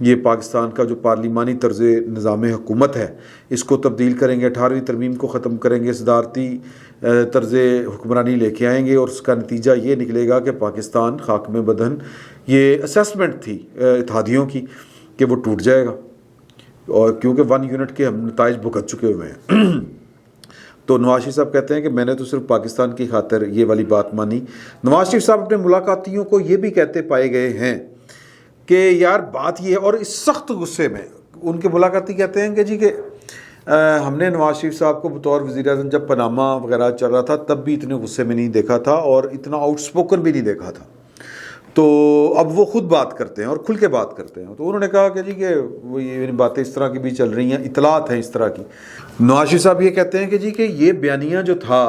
یہ پاکستان کا جو پارلیمانی طرز نظام حکومت ہے اس کو تبدیل کریں گے، 18ویں ترمیم کو ختم کریں گے، صدارتی طرز حکمرانی لے کے آئیں گے، اور اس کا نتیجہ یہ نکلے گا کہ پاکستان خاک میں بدن، یہ اسیسمنٹ تھی اتحادیوں کی کہ وہ ٹوٹ جائے گا، اور کیونکہ 1 یونٹ کے ہم نتائج بھگت چکے ہوئے ہیں۔ تو نواز شریف صاحب کہتے ہیں کہ میں نے تو صرف پاکستان کی خاطر یہ والی بات مانی۔ نواز شریف صاحب اپنے ملاقاتیوں کو یہ بھی کہتے پائے گئے ہیں کہ یار بات یہ ہے، اور اس سخت غصے میں ان کے ملاقاتی کہتے ہیں کہ جی کہ ہم نے نواز شریف صاحب کو بطور وزیر اعظم جب پاناما وغیرہ چل رہا تھا تب بھی اتنے غصے میں نہیں دیکھا تھا، اور اتنا آؤٹ سپوکن بھی نہیں دیکھا تھا، تو اب وہ خود بات کرتے ہیں اور کھل کے بات کرتے ہیں۔ تو انہوں نے کہا کہ جی کہ وہ یہ باتیں اس طرح کی بھی چل رہی ہیں، اطلاعات ہیں اس طرح کی۔ نواز شریف صاحب یہ کہتے ہیں کہ جی کہ یہ بیانیہ جو تھا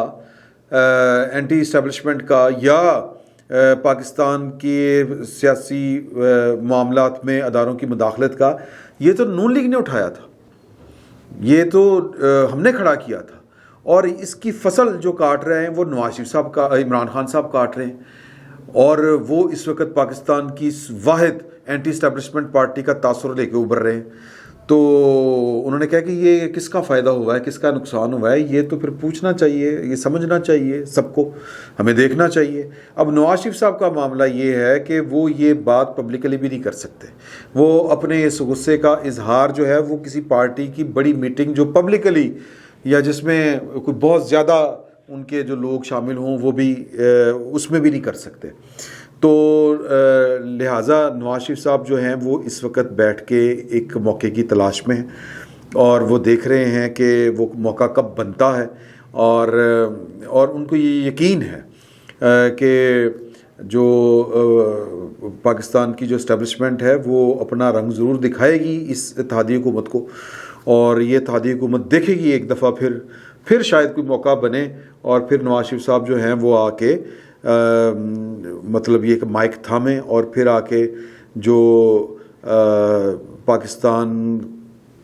اینٹی اسٹیبلشمنٹ کا یا پاکستان کے سیاسی معاملات میں اداروں کی مداخلت کا، یہ تو نون لیگ نے اٹھایا تھا، یہ تو ہم نے کھڑا کیا تھا، اور اس کی فصل جو کاٹ رہے ہیں وہ نواز شریف صاحب کا، عمران خان صاحب کاٹ رہے ہیں، اور وہ اس وقت پاکستان کی واحد اینٹی اسٹیبلشمنٹ پارٹی کا تاثر لے کے ابھر رہے ہیں۔ تو انہوں نے کہا کہ یہ کس کا فائدہ ہوا ہے، کس کا نقصان ہوا ہے، یہ تو پھر پوچھنا چاہیے، یہ سمجھنا چاہیے سب کو، ہمیں دیکھنا چاہیے۔ اب نواز شریف صاحب کا معاملہ یہ ہے کہ وہ یہ بات پبلکلی بھی نہیں کر سکتے، وہ اپنے اس غصے کا اظہار جو ہے وہ کسی پارٹی کی بڑی میٹنگ جو پبلکلی یا جس میں کوئی بہت زیادہ ان کے جو لوگ شامل ہوں وہ بھی اس میں بھی نہیں کر سکتے۔ تو لہٰذا نواز شریف صاحب جو ہیں وہ اس وقت بیٹھ کے ایک موقع کی تلاش میں ہیں، اور وہ دیکھ رہے ہیں کہ وہ موقع کب بنتا ہے، اور ان کو یہ یقین ہے کہ جو پاکستان کی جو اسٹیبلشمنٹ ہے وہ اپنا رنگ ضرور دکھائے گی اس اتحادی حکومت کو، اور یہ اتحادی حکومت دیکھے گی ایک دفعہ پھر شاید کوئی موقع بنے، اور پھر نواز شریف صاحب جو ہیں وہ آ کے مطلب یہ کہ مائک تھامیں، اور پھر آ کے جو پاکستان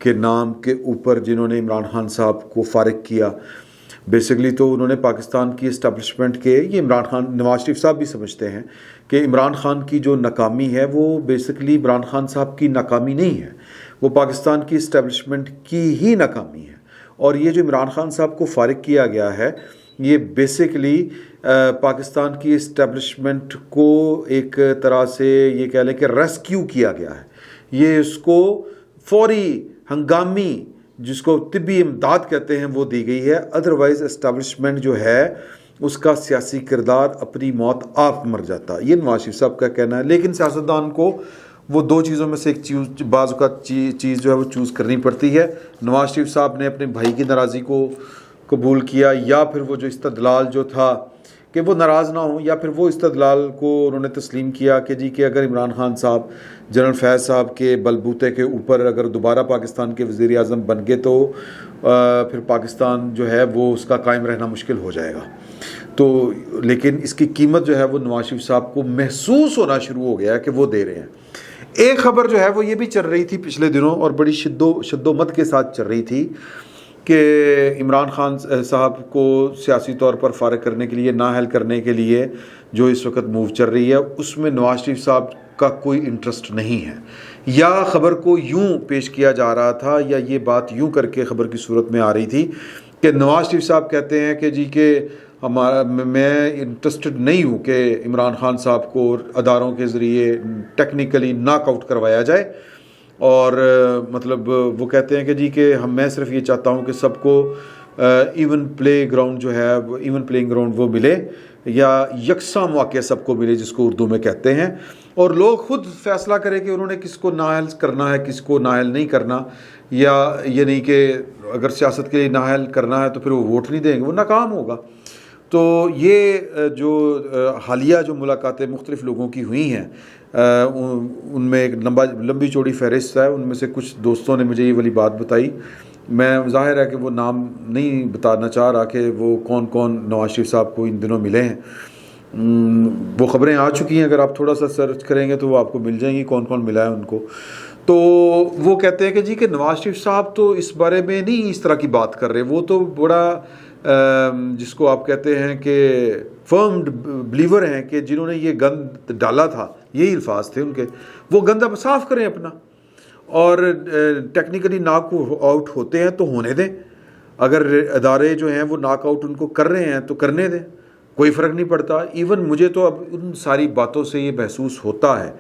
کے نام کے اوپر جنہوں نے عمران خان صاحب کو فارغ کیا، بیسیکلی تو انہوں نے پاکستان کی اسٹیبلشمنٹ کے، یہ عمران خان، نواز شریف صاحب بھی سمجھتے ہیں کہ عمران خان کی جو ناکامی ہے وہ بیسیکلی عمران خان صاحب کی ناکامی نہیں ہے، وہ پاکستان کی اسٹیبلشمنٹ کی ہی ناکامی ہے، اور یہ جو عمران خان صاحب کو فارغ کیا گیا ہے یہ بیسیکلی پاکستان کی اسٹیبلشمنٹ کو ایک طرح سے یہ کہہ لیں کہ ریسکیو کیا گیا ہے، یہ اس کو فوری ہنگامی جس کو طبی امداد کہتے ہیں وہ دی گئی ہے، ادروائز اسٹیبلشمنٹ جو ہے اس کا سیاسی کردار اپنی موت آپ مر جاتا، یہ نواز شریف صاحب کا کہنا ہے۔ لیکن سیاستدان کو وہ دو چیزوں میں سے ایک چیز، بعض اوقات چیز جو ہے وہ چوز کرنی پڑتی ہے۔ نواز شریف صاحب نے اپنے بھائی کی ناراضی کو قبول کیا، یا پھر وہ جو استدلال جو تھا کہ وہ ناراض نہ ہوں، یا پھر وہ استدلال کو انہوں نے تسلیم کیا کہ جی کہ اگر عمران خان صاحب جنرل فیض صاحب کے بلبوتے کے اوپر اگر دوبارہ پاکستان کے وزیر اعظم بن گئے تو پھر پاکستان جو ہے وہ اس کا قائم رہنا مشکل ہو جائے گا۔ تو لیکن اس کی قیمت جو ہے وہ نواز شریف صاحب کو محسوس ہونا شروع ہو گیا ہے کہ وہ دے رہے ہیں۔ ایک خبر جو ہے وہ یہ بھی چل رہی تھی پچھلے دنوں، اور بڑی شد و مت کے ساتھ چل رہی تھی، کہ عمران خان صاحب کو سیاسی طور پر فارغ کرنے کے لیے، نااہل کرنے کے لیے جو اس وقت موو چل رہی ہے اس میں نواز شریف صاحب کا کوئی انٹرسٹ نہیں ہے، یا خبر کو یوں پیش کیا جا رہا تھا، یا یہ بات یوں کر کے خبر کی صورت میں آ رہی تھی کہ نواز شریف صاحب کہتے ہیں کہ جی کہ میں انٹرسٹڈ نہیں ہوں کہ عمران خان صاحب کو اداروں کے ذریعے ٹیکنیکلی ناک آؤٹ کروایا جائے، اور مطلب وہ کہتے ہیں کہ جی کہ میں صرف یہ چاہتا ہوں کہ سب کو ایون پلے گراؤنڈ جو ہے، ایون پلینگ گراؤنڈ وہ ملے، یا یکساں مواقع سب کو ملے جس کو اردو میں کہتے ہیں، اور لوگ خود فیصلہ کریں کہ انہوں نے کس کو نااہل کرنا ہے، کس کو نااہل نہیں کرنا، یا یہ نہیں کہ اگر سیاست کے لیے نااہل کرنا ہے تو پھر وہ ووٹ نہیں دیں گے، وہ ناکام ہوگا۔ تو یہ جو حالیہ جو ملاقاتیں مختلف لوگوں کی ہوئی ہیں ان میں ایک لمبی چوڑی فہرست ہے، ان میں سے کچھ دوستوں نے مجھے یہ والی بات بتائی، میں ظاہر ہے کہ وہ نام نہیں بتانا چاہ رہا کہ وہ کون کون نواز شریف صاحب کو ان دنوں ملے ہیں، وہ خبریں آ چکی ہیں، اگر آپ تھوڑا سا سرچ کریں گے تو وہ آپ کو مل جائیں گی کون کون ملا ہے ان کو۔ تو وہ کہتے ہیں کہ جی کہ نواز شریف صاحب تو اس بارے میں نہیں اس طرح کی بات کر رہے، وہ تو بڑا جس کو آپ کہتے ہیں کہ فرم بلیور ہیں، کہ جنہوں نے یہ گند ڈالا تھا، یہی الفاظ تھے ان کے، وہ گند اب صاف کریں اپنا، اور ٹیکنیکلی ناک آؤٹ ہوتے ہیں تو ہونے دیں، اگر ادارے جو ہیں وہ ناک آؤٹ ان کو کر رہے ہیں تو کرنے دیں، کوئی فرق نہیں پڑتا۔ ایون مجھے تو اب ان ساری باتوں سے یہ محسوس ہوتا ہے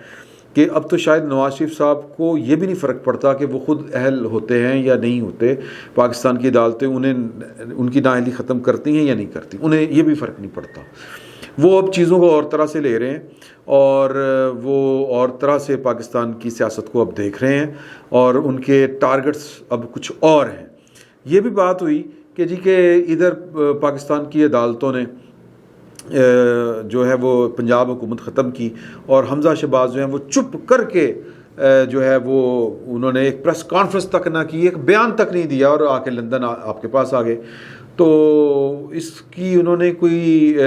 کہ اب تو شاید نواز شریف صاحب کو یہ بھی نہیں فرق پڑتا کہ وہ خود اہل ہوتے ہیں یا نہیں ہوتے، پاکستان کی عدالتیں انہیں ان کی نااہلی ختم کرتی ہیں یا نہیں کرتی، انہیں یہ بھی فرق نہیں پڑتا۔ وہ اب چیزوں کو اور طرح سے لے رہے ہیں اور وہ اور طرح سے پاکستان کی سیاست کو اب دیکھ رہے ہیں اور ان کے ٹارگٹس اب کچھ اور ہیں۔ یہ بھی بات ہوئی کہ جی کہ ادھر پاکستان کی عدالتوں نے جو ہے وہ پنجاب حکومت ختم کی اور حمزہ شہباز جو ہیں وہ چپ کر کے جو ہے وہ انہوں نے ایک پریس کانفرنس تک نہ کی، ایک بیان تک نہیں دیا اور آ کے لندن آپ کے پاس آ گئے۔ تو اس کی انہوں نے کوئی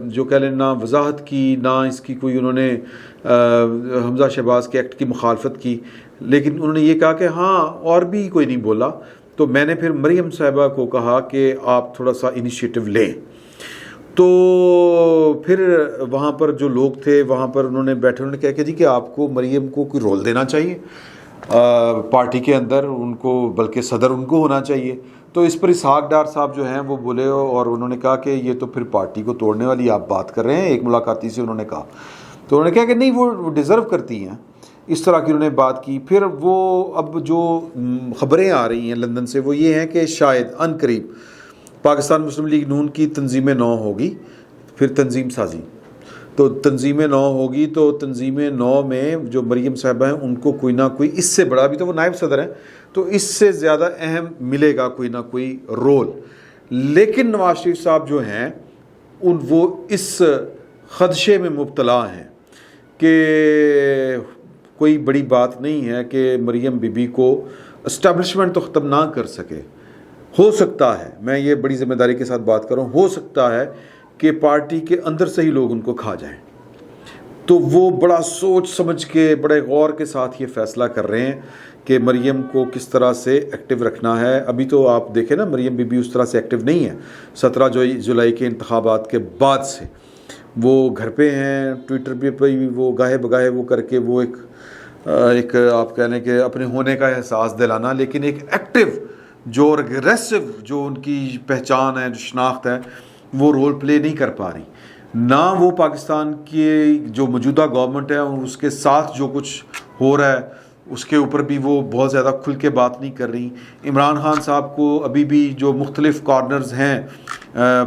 جو کہہ لیں نہ وضاحت کی، نہ اس کی کوئی انہوں نے حمزہ شہباز کے ایکٹ کی مخالفت کی، لیکن انہوں نے یہ کہا کہ ہاں اور بھی کوئی نہیں بولا۔ تو میں نے پھر مریم صاحبہ کو کہا کہ آپ تھوڑا سا انیشیٹو لیں۔ تو پھر وہاں پر جو لوگ تھے وہاں پر انہوں نے بیٹھے، انہوں نے کہا کہ جی کہ آپ کو مریم کو کوئی رول دینا چاہیے پارٹی کے اندر، ان کو بلکہ صدر ان کو ہونا چاہیے۔ تو اس پر اسحاق ڈار صاحب جو ہیں وہ بولے اور انہوں نے کہا کہ یہ تو پھر پارٹی کو توڑنے والی آپ بات کر رہے ہیں، ایک ملاقاتی سے انہوں نے کہا۔ تو انہوں نے کہا کہ نہیں وہ ڈیزرو کرتی ہیں، اس طرح کی انہوں نے بات کی۔ پھر وہ اب جو خبریں آ رہی ہیں لندن سے وہ یہ ہیں کہ شاید ان قریب پاکستان مسلم لیگ نون کی تنظیم نو ہوگی، پھر تنظیم سازی۔ تو تنظیم نو ہوگی تو تنظیم نو میں جو مریم صاحبہ ہیں ان کو کوئی نہ کوئی اس سے بڑا، بھی تو وہ نائب صدر ہیں تو اس سے زیادہ اہم ملے گا کوئی نہ کوئی رول۔ لیکن نواز شریف صاحب جو ہیں وہ اس خدشے میں مبتلا ہیں کہ کوئی بڑی بات نہیں ہے کہ مریم بی بی کو اسٹیبلشمنٹ تو ختم نہ کر سکے، ہو سکتا ہے، میں یہ بڑی ذمہ داری کے ساتھ بات کروں، ہو سکتا ہے کہ پارٹی کے اندر سے ہی لوگ ان کو کھا جائیں۔ تو وہ بڑا سوچ سمجھ کے بڑے غور کے ساتھ یہ فیصلہ کر رہے ہیں کہ مریم کو کس طرح سے ایکٹیو رکھنا ہے۔ ابھی تو آپ دیکھیں نا مریم بی بی اس طرح سے ایکٹیو نہیں ہے، 17 جولائی کے انتخابات کے بعد سے وہ گھر پہ ہیں، ٹویٹر پہ وہ گاہے بگاہے وہ کر کے وہ ایک آپ کہہ لیں کہ اپنے ہونے کا احساس دلانا، لیکن ایک ایکٹیو جو اگریسو جو ان کی پہچان ہے، جو شناخت ہے، وہ رول پلے نہیں کر پا رہی۔ نہ وہ پاکستان کی جو موجودہ گورنمنٹ ہے اس کے ساتھ جو کچھ ہو رہا ہے اس کے اوپر بھی وہ بہت زیادہ کھل کے بات نہیں کر رہی۔ عمران خان صاحب کو ابھی بھی جو مختلف کارنرز ہیں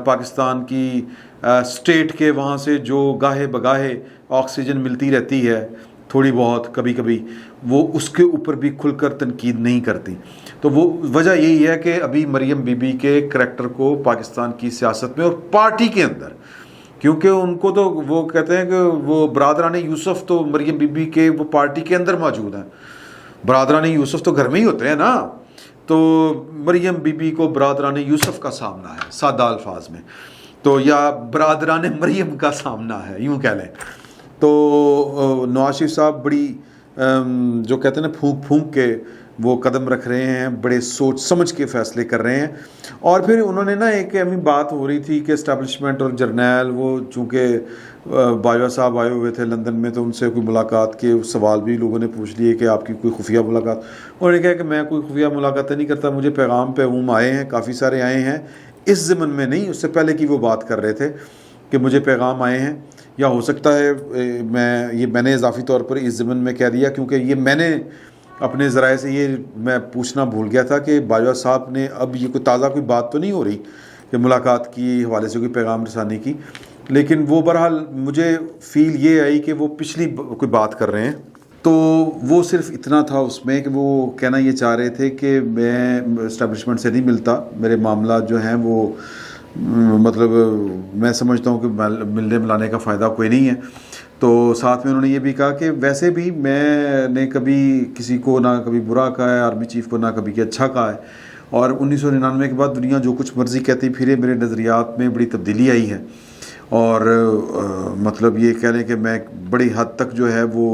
پاکستان کی اسٹیٹ کے، وہاں سے جو گاہے بگاہے آکسیجن ملتی رہتی ہے تھوڑی بہت کبھی کبھی، وہ اس کے اوپر بھی کھل کر تنقید نہیں کرتی۔ تو وہ وجہ یہی ہے کہ ابھی مریم بی بی کے کریکٹر کو پاکستان کی سیاست میں اور پارٹی کے اندر، کیونکہ ان کو تو وہ کہتے ہیں کہ وہ برادران یوسف تو مریم بی بی کے وہ پارٹی کے اندر موجود ہیں، برادران یوسف تو گھر میں ہی ہوتے ہیں نا، تو مریم بی بی کو برادران یوسف کا سامنا ہے سادہ الفاظ میں، تو یا برادران مریم کا سامنا ہے یوں کہہ لیں۔ تو نواز شریف صاحب بڑی جو کہتے ہیں نا پھونک پھونک کے وہ قدم رکھ رہے ہیں، بڑے سوچ سمجھ کے فیصلے کر رہے ہیں۔ اور پھر انہوں نے نا ایک اہم بات ہو رہی تھی کہ اسٹیبلشمنٹ اور جرنیل، وہ چونکہ باجوہ صاحب آئے ہوئے تھے لندن میں تو ان سے کوئی ملاقات کے سوال بھی لوگوں نے پوچھ لیے کہ آپ کی کوئی خفیہ ملاقات، انہوں نے کہا کہ میں کوئی خفیہ ملاقاتیں نہیں کرتا، مجھے پیغام آئے ہیں، کافی سارے آئے ہیں، اس ضمن میں نہیں، اس سے پہلے کی وہ بات کر رہے تھے کہ مجھے پیغام آئے ہیں، یا ہو سکتا ہے میں نے اضافی طور پر اس ضمن میں کہہ دیا کیونکہ یہ میں نے اپنے ذرائع سے یہ میں پوچھنا بھول گیا تھا کہ باجوہ صاحب نے اب یہ کوئی تازہ کوئی بات تو نہیں ہو رہی کہ ملاقات کی حوالے سے کوئی پیغام رسانی کی، لیکن وہ بہرحال مجھے فیل یہ آئی کہ وہ پچھلی کوئی بات کر رہے ہیں۔ تو وہ صرف اتنا تھا اس میں کہ وہ کہنا یہ چاہ رہے تھے کہ میں اسٹیبلشمنٹ سے نہیں ملتا، میرے معاملات جو ہیں وہ مطلب میں سمجھتا ہوں کہ ملنے ملانے کا فائدہ کوئی نہیں ہے۔ تو ساتھ میں انہوں نے یہ بھی کہا کہ ویسے بھی میں نے کبھی کسی کو نہ کبھی برا کہا ہے، آرمی چیف کو نہ کبھی کہ اچھا کہا ہے، اور 1999 کے بعد دنیا جو کچھ مرضی کہتی پھرے، میرے نظریات میں بڑی تبدیلی آئی ہے، اور مطلب یہ کہہ لیں کہ میں بڑی حد تک جو ہے وہ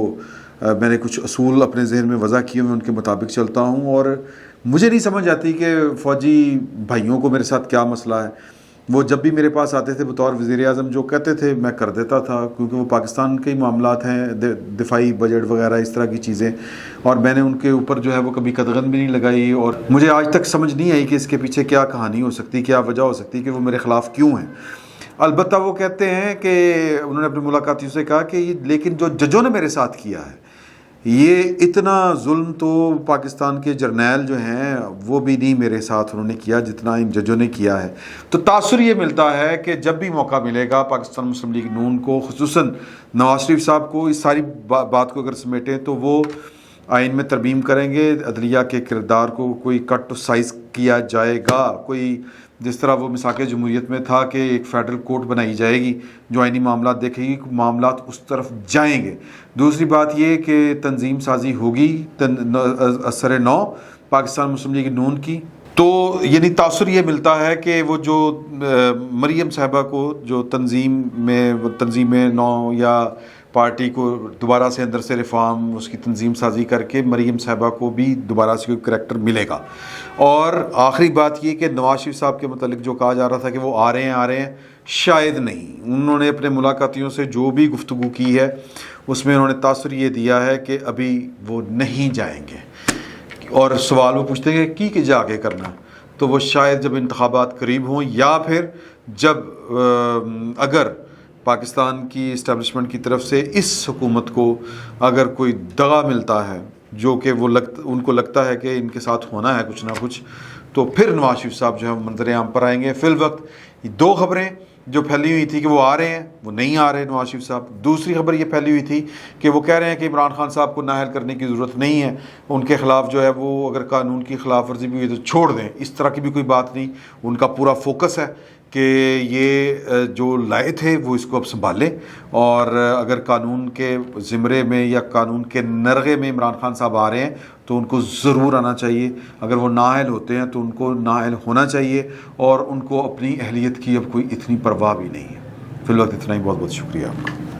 میں نے کچھ اصول اپنے ذہن میں وضع کیے، میں ان کے مطابق چلتا ہوں، اور مجھے نہیں سمجھ آتی کہ فوجی بھائیوں کو میرے ساتھ کیا مسئلہ ہے وہ جب بھی میرے پاس آتے تھے بطور وزیر اعظم جو کہتے تھے میں کر دیتا تھا، کیونکہ وہ پاکستان کے ہی معاملات ہیں، دفاعی بجٹ وغیرہ اس طرح کی چیزیں، اور میں نے ان کے اوپر جو ہے وہ کبھی قدغن بھی نہیں لگائی، اور مجھے آج تک سمجھ نہیں آئی کہ اس کے پیچھے کیا کہانی ہو سکتی، کیا وجہ ہو سکتی کہ وہ میرے خلاف کیوں ہیں۔ البتہ وہ کہتے ہیں کہ انہوں نے اپنے ملاقاتیوں سے کہا کہ لیکن جو ججوں نے میرے ساتھ کیا ہے یہ اتنا ظلم تو پاکستان کے جرنیل جو ہیں وہ بھی نہیں میرے ساتھ انہوں نے کیا جتنا ان ججوں نے کیا ہے۔ تو تاثر یہ ملتا ہے کہ جب بھی موقع ملے گا پاکستان مسلم لیگ نون کو، خصوصاً نواز شریف صاحب کو، اس ساری بات کو اگر سمیٹیں تو وہ آئین میں ترمیم کریں گے، عدلیہ کے کردار کو کوئی کٹ ٹو سائز کیا جائے گا، کوئی جس طرح وہ میثاق جمہوریت میں تھا کہ ایک فیڈرل کورٹ بنائی جائے گی جو آئینی معاملات دیکھے گی، معاملات اس طرف جائیں گے۔ دوسری بات یہ کہ تنظیم سازی ہوگی اثر نو پاکستان مسلم لیگ نون کی، تو یعنی تاثر یہ ملتا ہے کہ وہ جو مریم صاحبہ کو جو تنظیم نو یا پارٹی کو دوبارہ سے اندر سے ریفارم اس کی تنظیم سازی کر کے مریم صاحبہ کو بھی دوبارہ سے کوئی کریکٹر ملے گا۔ اور آخری بات یہ کہ نواز شریف صاحب کے متعلق جو کہا جا رہا تھا کہ وہ آ رہے ہیں، شاید نہیں، انہوں نے اپنے ملاقاتیوں سے جو بھی گفتگو کی ہے اس میں انہوں نے تاثر یہ دیا ہے کہ ابھی وہ نہیں جائیں گے، اور سوال وہ پوچھتے ہیں کہ جا کے کرنا، تو وہ شاید جب انتخابات قریب ہوں یا پھر جب اگر پاکستان کی اسٹیبلشمنٹ کی طرف سے اس حکومت کو اگر کوئی دغا ملتا ہے جو کہ ان کو لگتا ہے کہ ان کے ساتھ ہونا ہے کچھ نہ کچھ، تو پھر نواز شریف صاحب جو ہے منظر عام پر آئیں گے۔ فی الوقت دو خبریں جو پھیلی ہوئی تھی کہ وہ آ رہے ہیں، وہ نہیں آ رہے نواز شریف صاحب۔ دوسری خبر یہ پھیلی ہوئی تھی کہ وہ کہہ رہے ہیں کہ عمران خان صاحب کو نااہل کرنے کی ضرورت نہیں ہے، ان کے خلاف جو ہے وہ اگر قانون کی خلاف ورزی بھی ہوئی تو چھوڑ دیں، اس طرح کی بھی کوئی بات نہیں۔ ان کا پورا فوکس ہے کہ یہ جو لائے تھے وہ اس کو اب سنبھالیں، اور اگر قانون کے زمرے میں یا قانون کے نرغے میں عمران خان صاحب آ رہے ہیں تو ان کو ضرور آنا چاہیے، اگر وہ نااہل ہوتے ہیں تو ان کو نااہل ہونا چاہیے، اور ان کو اپنی اہلیت کی اب کوئی اتنی پرواہ بھی نہیں ہے۔ فی الوقت اتنا ہی، بہت بہت شکریہ آپ کا۔